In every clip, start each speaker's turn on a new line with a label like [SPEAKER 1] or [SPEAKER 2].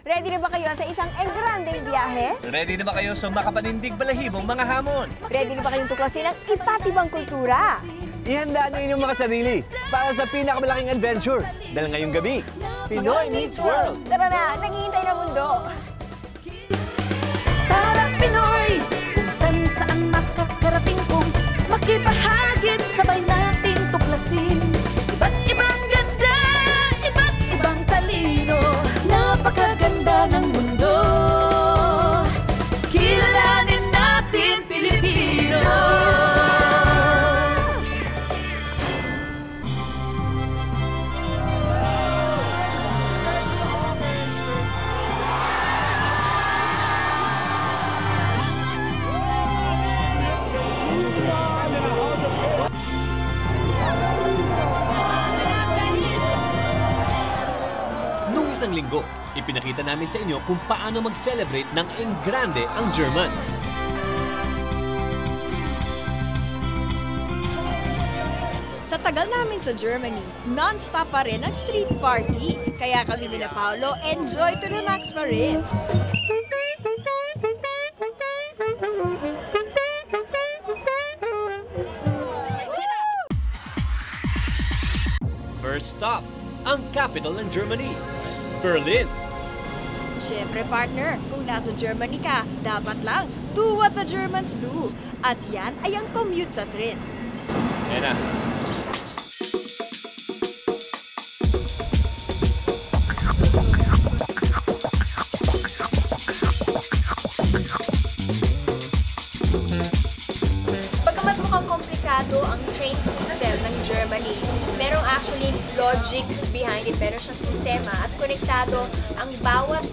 [SPEAKER 1] Ready na ba kayo sa isang engrandeng biyahe?
[SPEAKER 2] Ready na ba kayo sa makapanindig balahibong mga hamon?
[SPEAKER 1] Ready na ba kayong tuklasin ang iba't ibang kultura?
[SPEAKER 3] Ihanda niyo inyong mga sarili para sa pinakamalaking adventure. Dahil ngayong gabi, Pinoy Meets World!
[SPEAKER 1] Tara na, naghihintay na mundo!
[SPEAKER 4] Tara Pinoy! Kung saan makakarating kong makibahagit, sabay natin tuklasin. Iba't ibang ganda, iba't ibang talino, napakaganda ng mundo. Kilalanin natin Pilipino.
[SPEAKER 2] Isang linggo, ipinakita namin sa inyo kung paano mag-celebrate ng engrande ang Germans.
[SPEAKER 1] Sa tagal namin sa Germany, non-stop pa rin ang street party. Kaya kami ni Paolo, enjoy to the max pa rin.
[SPEAKER 2] First stop, ang capital ng Germany, Berlin.
[SPEAKER 1] Siyempre partner, kung nasa Germany ka, dapat lang do what the Germans do. At yan ay ang commute sa train.
[SPEAKER 2] Ayan na.
[SPEAKER 1] Pagkamat mukhang komplikado ang train system ng Germany, merong actually logic behind it. Meron siyang sistema at konektado ang bawat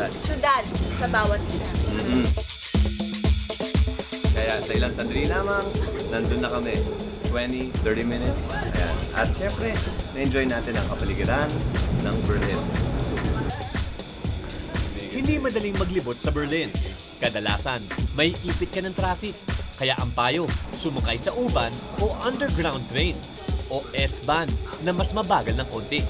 [SPEAKER 1] syudad sa bawat isa.
[SPEAKER 3] Kaya sa ilang sandali lamang, nandun na kami. 20, 30 minutes. Ayan. At syempre, na-enjoy natin ang kapaligiran ng Berlin.
[SPEAKER 2] Hindi madaling maglibot sa Berlin. Kadalasan, may ipit ka ng traffic. Kaya ang payo, sumakay sa U-Bahn o underground train o S-Bahn na mas mabagal ng konti.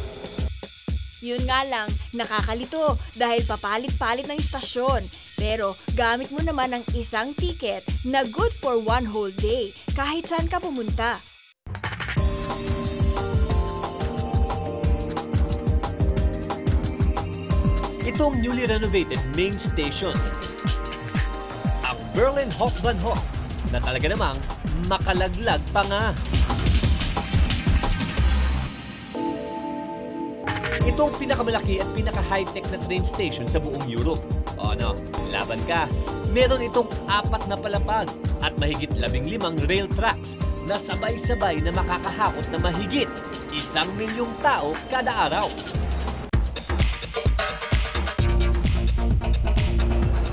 [SPEAKER 1] Yun nga lang, nakakalito dahil papalit-palit ng istasyon. Pero gamit mo naman ang isang ticket na good for one whole day kahit saan ka pumunta.
[SPEAKER 2] Itong newly renovated main station, ang Berlin Hauptbahnhof, na talaga namang makalaglag pa nga. Itong pinakamalaki at pinaka-high-tech na train station sa buong Europe. O ano, laban ka. Meron itong 4 na palapag at mahigit 15 rail tracks na sabay-sabay na makakahakot na mahigit 1,000,000 tao kada araw.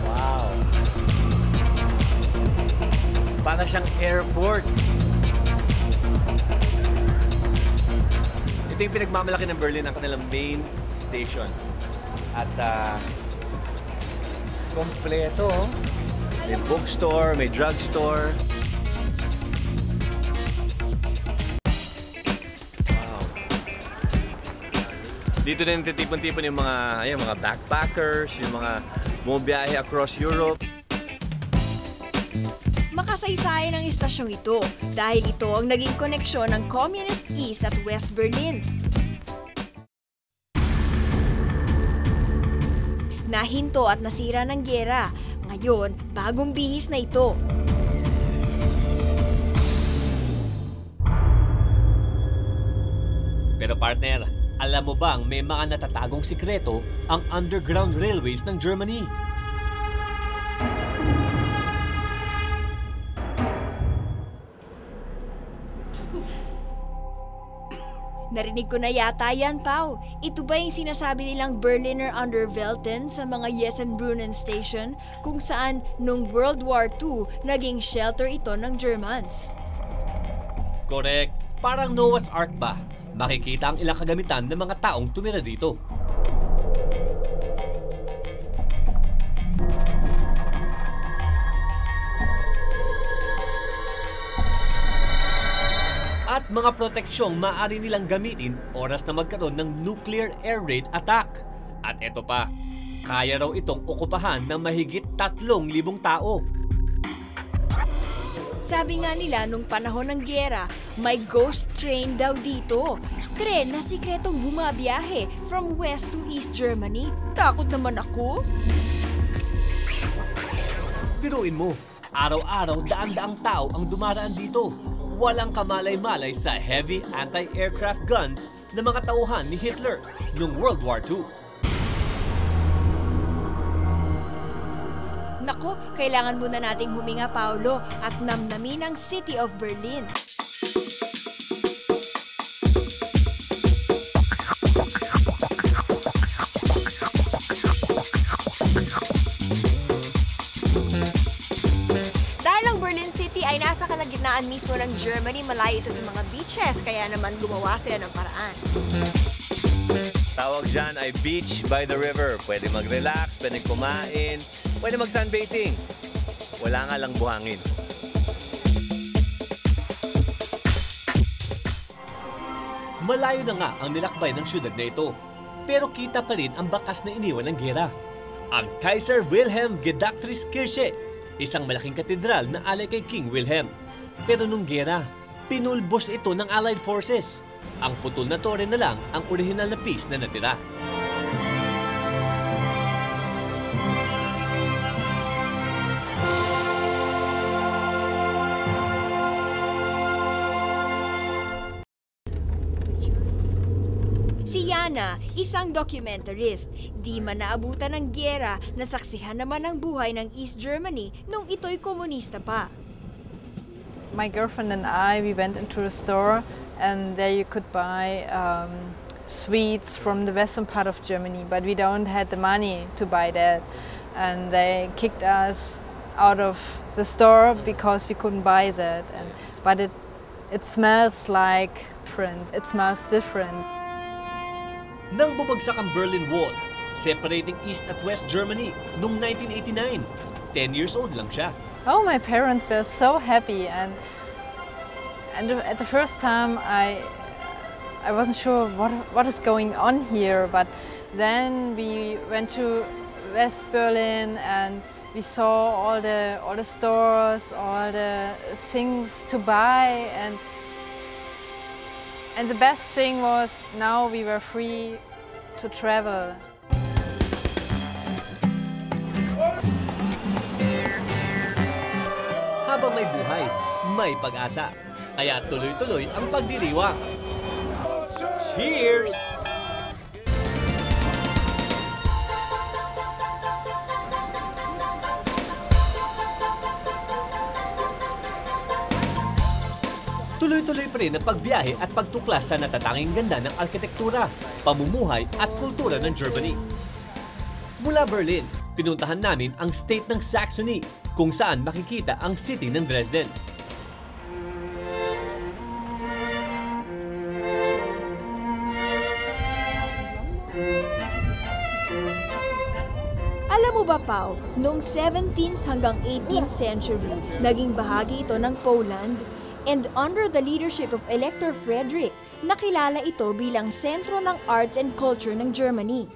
[SPEAKER 3] Wow! Para siyang airport. Ito yung pinagmamalaki ng Berlin, ang kanilang main station. At kompleto. May bookstore, may drugstore. Wow. Dito din titipon-tipon yung mga backpackers, yung mga bumabiyahe across Europe.
[SPEAKER 1] Makasaysayan ang istasyong ito dahil ito ang naging koneksyon ng Communist East at West Berlin. Nahinto at nasira ng gyera. Ngayon, bagong bihis na ito.
[SPEAKER 2] Pero partner, alam mo bang may mga natatagong sikreto ang underground railways ng Germany?
[SPEAKER 1] Narinig ko na yata yan, Pao. Ito ba yung sinasabi nilang Berliner Unterwelten sa mga Jessenbrunnen Station kung saan nung World War II naging shelter ito ng Germans?
[SPEAKER 2] Correct. Parang Noah's Ark ba? Makikita ang ilang kagamitan ng mga taong tumira dito. At mga proteksyong maaari nilang gamitin oras na magkaroon ng nuclear air raid attack. At eto pa, Kaya raw itong okupahan ng mahigit 3,000 tao.
[SPEAKER 1] Sabi nga nila nung panahon ng gyera, may ghost train daw dito. Tren na sikretong bumabiyahe from West to East Germany. Takot naman ako.
[SPEAKER 2] Biruin mo, araw-araw daan-daang tao ang dumaraan dito. Walang kamalay-malay sa heavy anti-aircraft guns na mga tauhan ni Hitler noong World War II.
[SPEAKER 1] Nako, kailangan muna nating huminga, Paolo, at namnamin ang City of Berlin. Dahil ang Berlin City ay nasa kalagitnaan mismo ng Germany, malayo ito sa mga beaches, kaya naman gumawa sila ng paraan.
[SPEAKER 3] Tawag dyan ay beach by the river. Pwede mag-relax, pwede kumain, pwede mag-sunbathing. Wala nga lang buhangin.
[SPEAKER 2] Malayo na nga ang nilakbay ng syudad na ito. Pero kita pa rin ang bakas na iniwan ng gera. Ang Kaiser Wilhelm Gedächtniskirche, isang malaking katedral na alay kay King Wilhelm. Pero nung gera, pinulbos ito ng Allied Forces. Ang putol na tore na lang ang orihinal na piece na natira.
[SPEAKER 1] Si Yana, isang documentarist, di man naabutan ng gyera, nasaksihan naman ang buhay ng East Germany nung ito'y komunista pa.
[SPEAKER 5] My girlfriend and I, we went into a store and there you could buy sweets from the western part of Germany, but we don't had the money to buy that. And they kicked us out of the store because we couldn't buy that. But it smells like different. It smells different.
[SPEAKER 2] Nang bumagsak ang Berlin Wall, separating East at West Germany noong 1989, 10 years old lang siya.
[SPEAKER 5] Oh, my parents were so happy, and at the first time I wasn't sure what is going on here, but then we went to West Berlin and we saw all the stores, all the things to buy, and the best thing was now we were free to travel.
[SPEAKER 2] Habang may buhay, may pag-asa. Kaya tuloy-tuloy ang pagdiriwang. Cheers! Tuloy-tuloy pa rin ang pagbiyahe at pagtuklas sa natatanging ganda ng arkitektura, pamumuhay at kultura ng Germany. Mula Berlin, pinuntahan namin ang state ng Saxony, kung saan makikita ang city ng Dresden.
[SPEAKER 1] Alam mo ba, Pao, noong 17th hanggang 18th century, naging bahagi ito ng Poland, and under the leadership of Elector Frederick, nakilala ito bilang sentro ng arts and culture ng Germany.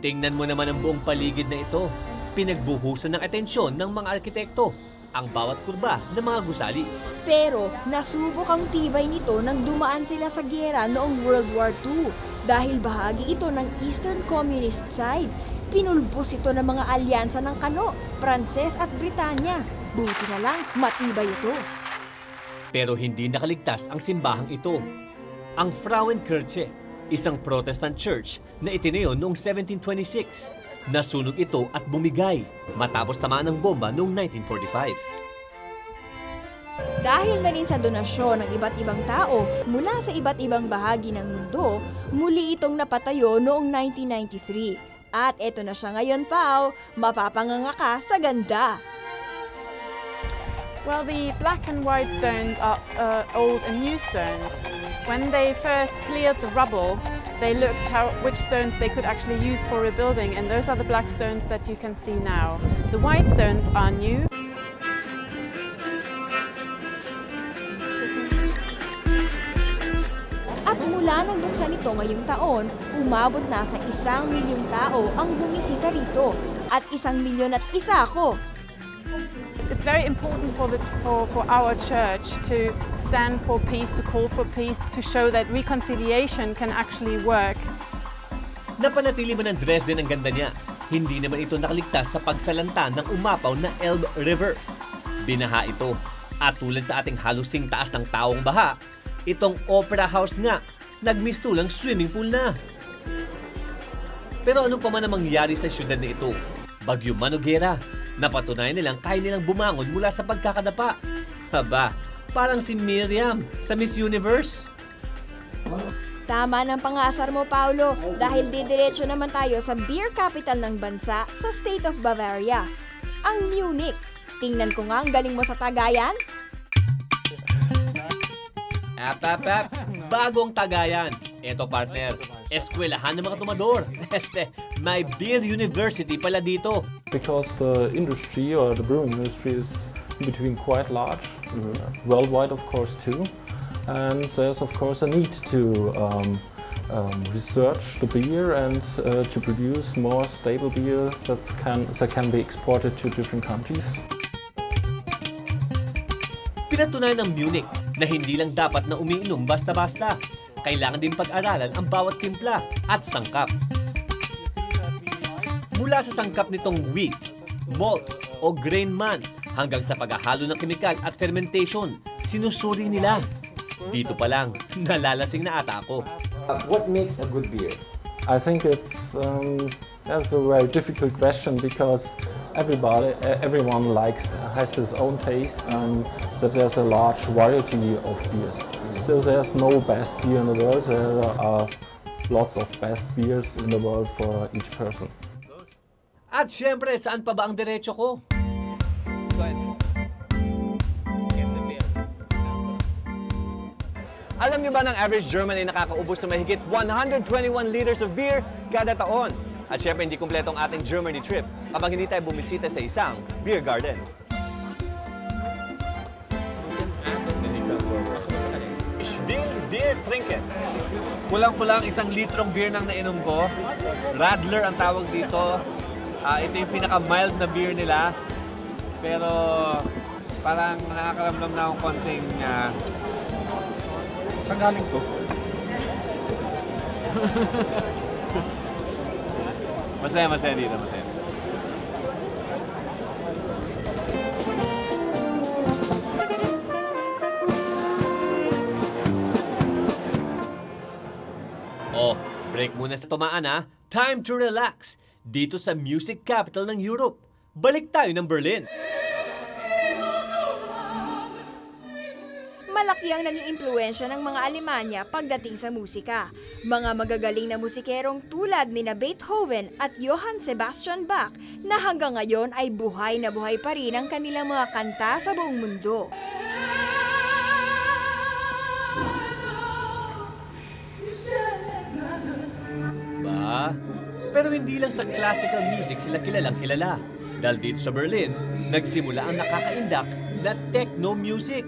[SPEAKER 2] Tingnan mo naman ang buong paligid na ito. Pinagbuhusan ng atensyon ng mga arkitekto ang bawat kurba ng mga gusali.
[SPEAKER 1] Pero nasubok ang tibay nito nang dumaan sila sa gyera noong World War II dahil bahagi ito ng Eastern Communist side. Pinulbos ito ng mga alyansa ng Kano, Pranses at Britanya. Buti na lang, matibay ito.
[SPEAKER 2] Pero hindi nakaligtas ang simbahang ito. Ang Frauenkirche, isang Protestant church na itinayo noong 1726. Nasunog ito at bumigay matapos tamaan ng bomba noong 1945.
[SPEAKER 1] Dahil na rin sa donasyon ng iba't ibang tao mula sa iba't ibang bahagi ng mundo, muli itong napatayo noong 1993. At eto na siya ngayon, Pao, mapapanganga ka sa ganda.
[SPEAKER 6] Well, the black and white stones are old and new stones. When they first cleared the rubble, they looked which stones they could actually use for rebuilding, and those are the black stones that you can see now. The white stones are new.
[SPEAKER 1] At mula Simula nung buksan ito ngayong taon, umabot na sa 1 milyong tao ang bumisita rito. At 1 milyon at isa ako.
[SPEAKER 6] It's very important for our church to stand for peace, to call for peace, to show that reconciliation can actually work.
[SPEAKER 2] Napanatili man ang Dresden ang ganda niya, hindi naman ito nakaligtas sa pagsalanta ng umapaw na Elbe River. Binaha ito, at tulad sa ating halusing taas ng taong baha, itong opera house nga, nagmistulang swimming pool na. Pero ano pa man ang mangyari sa syudad na ito, bagyo man o gera, napatunayan nilang kaya nilang bumangon mula sa pagkakadapa. Haba, parang si Miriam sa Miss Universe.
[SPEAKER 1] Tama ng pangasar mo, Paulo, dahil didiretso naman tayo sa beer capital ng bansa sa State of Bavaria, ang Munich. Tingnan ko nga ang galing mo sa tagayan.
[SPEAKER 2] Bagong tagayan. Eto partner, eskwelahan ng mga tumador. May beer university pala dito.
[SPEAKER 7] Because the industry or the brewing industry is in between quite large, worldwide of course too. And there's of course a need to research the beer and to produce more stable beer that can be exported to different countries.
[SPEAKER 2] Pinatunayan ng Munich na hindi lang dapat na umiinom basta-basta. Kailangan din pag-aralan ang bawat timpla at sangkap. Mula sa sangkap nitong wheat, malt o grain man hanggang sa paghahalo ng kemikal at fermentation, sinusuri nila. Dito pa lang, nalalasing na ata ako.
[SPEAKER 8] What makes a good beer?
[SPEAKER 7] I think that's a very difficult question because everyone has his own taste and that there's a large variety of beers. So there's no best beer in the world, there are lots of best beers in the world for each person.
[SPEAKER 2] At syempre, saan pa ba ang diretso ko?
[SPEAKER 3] Alam niyo ba ng average German ay nakakaubos na mahigit 121 liters of beer kada taon? At syempre, hindi kumpleto ang ating Germany trip kapag hindi tayo bumisita sa isang beer garden.
[SPEAKER 2] Ich will Bier trinken. Kulang-kulang 1 litrong beer nang nainom ko. Radler ang tawag dito. Ito yung pinaka-mild na beer nila. Pero parang nakakaramdam na akong konting... Saan galing to? Masaya dito, masaya. Oh, break muna sa tumaan ha. Time to relax. Dito sa music capital ng Europe. Balik tayo ng Berlin.
[SPEAKER 1] Malaki ang naging impluwensya ng mga Alemanya pagdating sa musika. Mga magagaling na musikerong tulad ni Beethoven at Johann Sebastian Bach na hanggang ngayon ay buhay na buhay pa rin ang kanilang mga kanta sa buong mundo.
[SPEAKER 2] Ba? Pero hindi lang sa classical music sila kilalang kilala. Dahil dito sa Berlin, nagsimula ang nakakaindak na techno music.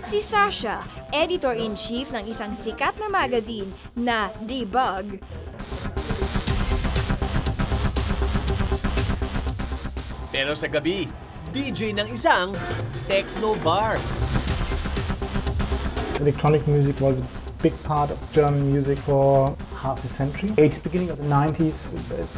[SPEAKER 1] Si Sasha, editor-in-chief ng isang sikat na magazine na Debug.
[SPEAKER 2] Pero sa gabi, DJ ng isang techno bar.
[SPEAKER 9] Electronic music was a big part of German music for half a century. Beginning of the 90s,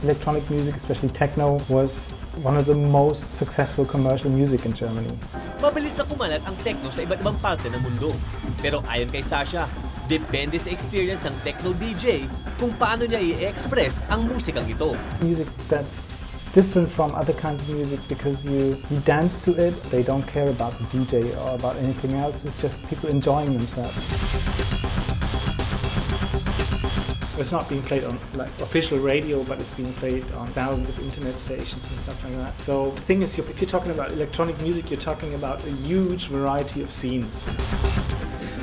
[SPEAKER 9] electronic music, especially techno, was one of the most successful commercial music in Germany.
[SPEAKER 2] Mabilis na kumalat ang techno sa iba't ibang parte ng mundo. Pero ayon kay Sasha, depende sa experience ng techno DJ kung paano niya i-express ang musikang ito.
[SPEAKER 9] Music that's different from other kinds of music because you dance to it. They don't care about the DJ or about anything else. It's just people enjoying themselves. It's not being played on like official radio, but it's being played on thousands of internet stations and stuff like that. So the thing is, if you're talking about electronic music, you're talking about a huge variety of scenes.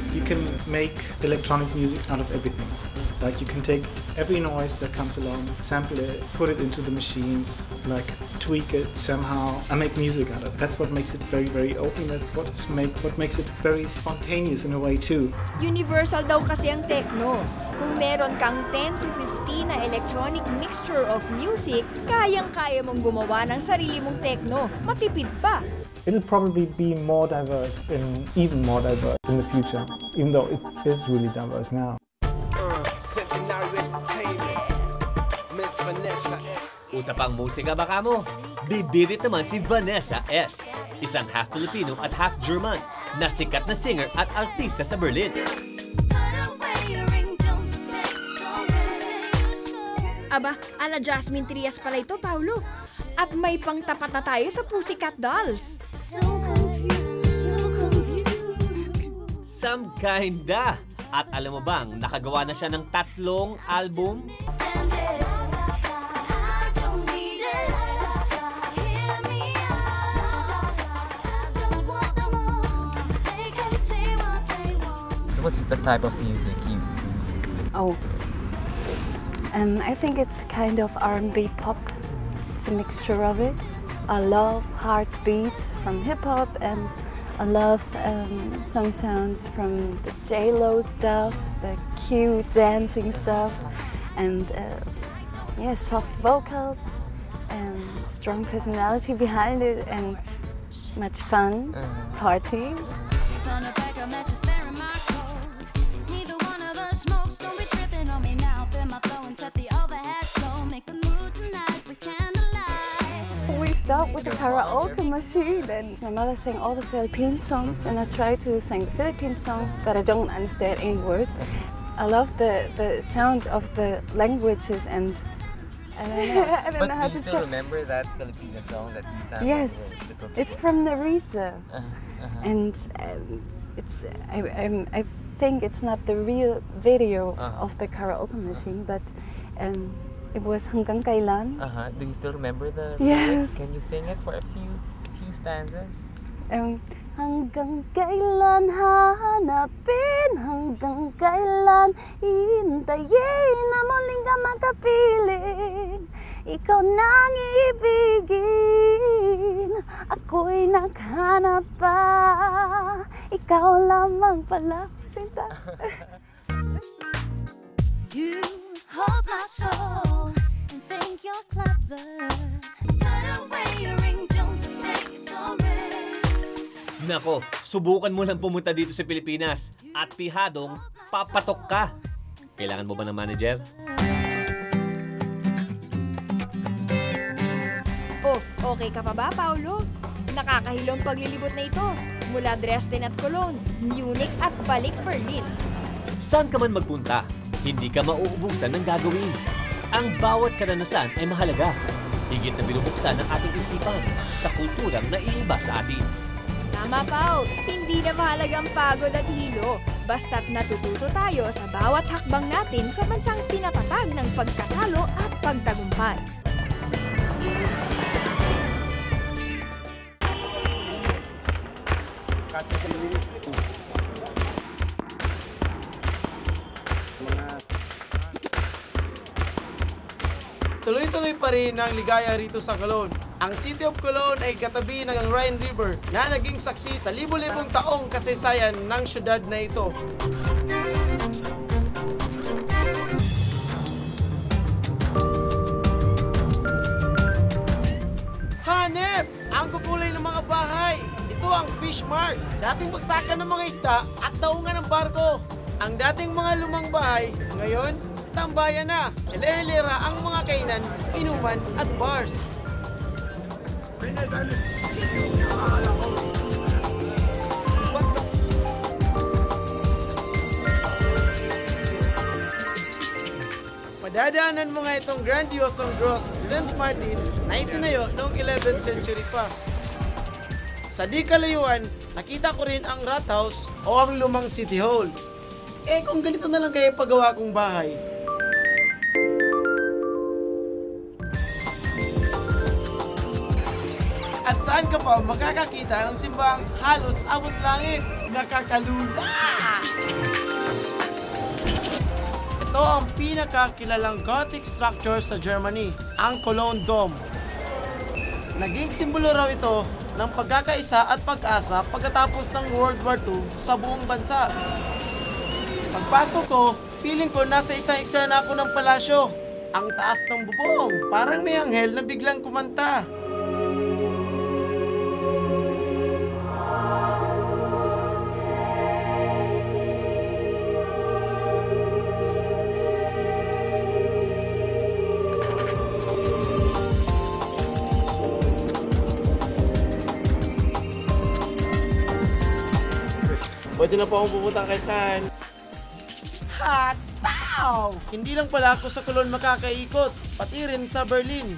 [SPEAKER 9] You can make electronic music out of everything. Like you can take every noise that comes along, sample it, put it into the machines, like tweak it somehow, and make music out of it. That's what makes it very, very open. That's what makes it very spontaneous in a way too.
[SPEAKER 1] Universal daw kasi ang techno. Kung meron kang 10 to 15 na electronic mixture of music, kayang-kaya mong gumawa ng sarili mong techno. Matipid pa.
[SPEAKER 9] It'll probably be more diverse, even more diverse in the future, even though it is really diverse now.
[SPEAKER 2] Usapang musika baka mo? Bibirit naman si Vanessa S. Isang half Filipino at half German na sikat na singer at artista sa Berlin.
[SPEAKER 1] Aba, ala Jasmine Trias pala ito, Paulo. At may pangtapat na tayo sa Pussycat Dolls.
[SPEAKER 2] Some kinda. At alam mo bang, nakagawa na siya ng 3 album?
[SPEAKER 10] What's the type of music you
[SPEAKER 11] Oh, I think it's kind of R&B pop. It's a mixture of it. I love hard beats from hip-hop, and I love some sounds from the J-Lo stuff, the cute dancing stuff, and yeah, soft vocals, and strong personality behind it, and much fun, party. We start with the karaoke machine, and my mother sang all the Philippine songs, and I try to sing the Philippine songs, but I don't understand any words. I love the sound of the languages, and I don't know how
[SPEAKER 10] do you
[SPEAKER 11] to
[SPEAKER 10] still
[SPEAKER 11] say.
[SPEAKER 10] remember that Filipino song that you sang?
[SPEAKER 11] Yes, it's from Narisa, and it's I think it's not the real video of the karaoke machine, but it was Hanggang Kailan.
[SPEAKER 10] Do you still remember the
[SPEAKER 11] Yes.
[SPEAKER 10] lyrics? Can you sing it for a few stanzas?
[SPEAKER 11] Hanggang kailan hahanapin, hanggang kailan hintayin na muling ka makapiling. Ikaw nang ibigin, ako'y naghanap pa, ikaw lamang pala, sinta.
[SPEAKER 4] You hold my soul and think you're clever. Put away your ring, don't say sorry.
[SPEAKER 2] Nako, subukan mo lang pumunta dito sa Pilipinas at pihadong papatok ka. Kailangan mo ba ng manager?
[SPEAKER 1] Oh, okay ka pa ba, Paulo? Nakakahilong paglilibot na ito. Mula Dresden at Cologne, Munich at balik Berlin.
[SPEAKER 2] Saan ka man magpunta, hindi ka mauubusan ng gagawin. Ang bawat karanasan ay mahalaga. Higit na binubuksan ang ating isipan sa kulturang naiiba sa atin.
[SPEAKER 1] Tama, Pao. Hindi na mahalagang pagod at hilo. Basta't natututo tayo sa bawat hakbang natin sa bansang pinapatag ng pagkatalo at pagtagumpay.
[SPEAKER 12] Tuloy-tuloy pa rin ang ligaya rito sa Cologne. Ang City of Cologne ay katabi ng Rhine River na naging saksi sa libo-libong taong kasaysayan ng syudad na ito. Hanep! Ang kukulay ng mga bahay! Ito ang Fish Mart, dating bagsakan ng mga isda at daungan ng barko. Ang dating mga lumang bahay, ngayon, tambayan na. Hele-helera ang mga kainan, inuman at bars. Madadaanan mo nga itong grandiosong Gross St. Martin na itinayo noong 11th century pa. Sa di kalayuan, nakita ko rin ang Rathaus o ang lumang City Hall. Eh kung ganito na lang kayo paggawa kong bahay. At saan ka pa makakakita ng simbang halos abot langit? Nakakalula! Ito ang pinakakilalang Gothic structure sa Germany, ang Cologne Dome. Naging simbolo raw ito ng pagkakaisa at pag-asa pagkatapos ng World War II sa buong bansa. Pagpasok ko, feeling ko nasa isang eksena ako ng palasyo. Ang taas ng bubong, parang may anghel na biglang kumanta. Pwede na po akong pupunta kahit saan. Hataw! Hindi lang pala ako sa Cologne makakaikot, pati rin sa Berlin.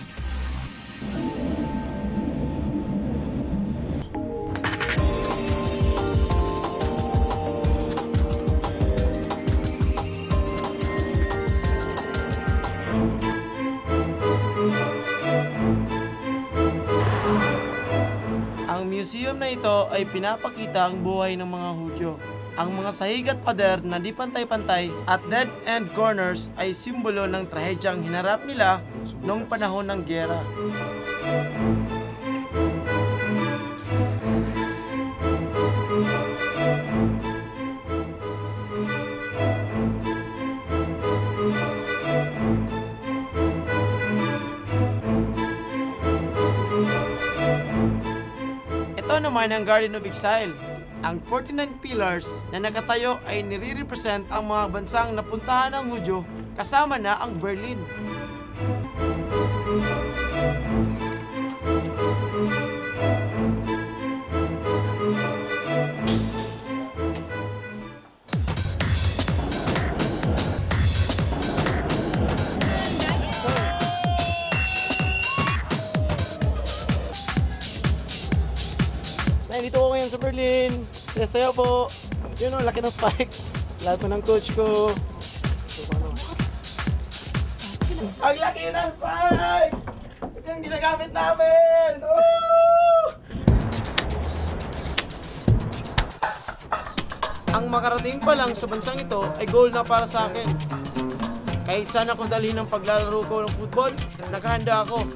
[SPEAKER 12] Ang museum na ito ay pinapakita ang buhay ng mga Hudyo. Ang mga sahig at pader na di pantay-pantay at dead-end corners ay simbolo ng trahedyang hinarap nila noong panahon ng giyera. Ito naman ang Garden of Exile. Ang 49 pillars na nakatayo ay nire-represent ang mga bansang napuntahan ng Hudyo kasama na ang Berlin. Dito ko ngayon sa Berlin. Saya po. Yun o, laki ng spikes. Lahat po ng coach ko. Ang laki ng spikes! Ito yung ginagamit namin! Woo! Ang makarating pa lang sa bansang ito ay goal na para sa akin. Kahit saan ako dalhin ng paglalaro ko ng football, nakahanda ako.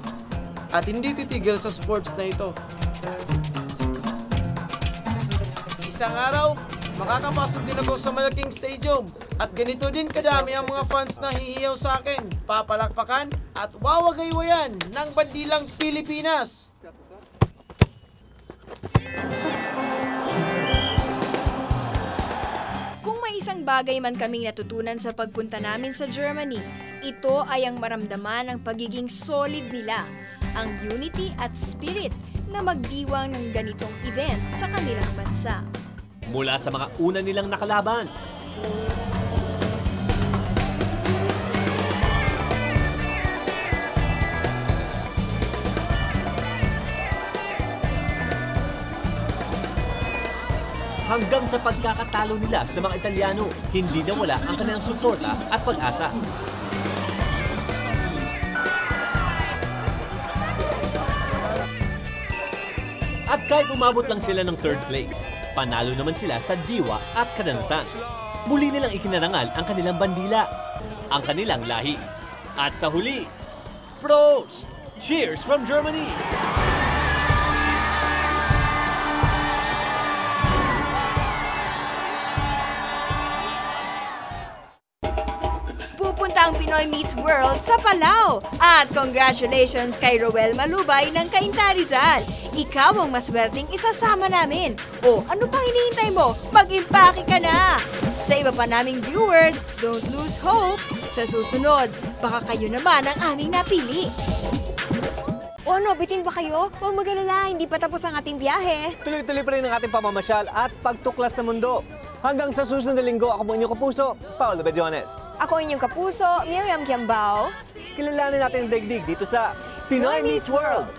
[SPEAKER 12] At hindi titigil sa sports na ito. Isang araw, makakapasok din ako sa malaking stadium at ganito din kadami ang mga fans na hihiyaw sa akin, papalakpakan at wawagaywayan ng bandilang Pilipinas.
[SPEAKER 1] Kung may isang bagay man kaming natutunan sa pagpunta namin sa Germany, ito ay ang maramdaman ng pagiging solid nila, ang unity at spirit na magdiwang ng ganitong event sa kanilang bansa.
[SPEAKER 2] Mula sa mga una nilang nakalaban. Hanggang sa pagkakatalo nila sa mga Italyano, hindi nawala ang kanilang suporta at pag-asa. At kahit umabot lang sila ng 3rd place, panalo naman sila sa diwa at kadanasan. Muli nilang ikinarangal ang kanilang bandila, ang kanilang lahi. At sa huli, Prost! Cheers from Germany!
[SPEAKER 1] Pupunta ang Pinoy Meets World sa Palau. At congratulations kay Roel Malubay ng Cainta Rizal. Ikaw ang maswerteng isasama namin. O ano pang hinihintay mo? Mag-impake ka na! Sa iba pa naming viewers, don't lose hope. Sa susunod, baka kayo naman ang aming napili.
[SPEAKER 13] O ano, bitin ba kayo? Huwag mag-alala, hindi pa tapos ang ating biyahe.
[SPEAKER 14] Tuloy-tuloy pa rin ang ating pamamasyal at pagtuklas sa mundo. Hanggang sa susunod na linggo, ako po inyong kapuso, Paolo Bediones.
[SPEAKER 13] Ako inyong kapuso, Miriam Kiambao.
[SPEAKER 14] Kilalanin natin ang daigdig dito sa Pinoy Meets World!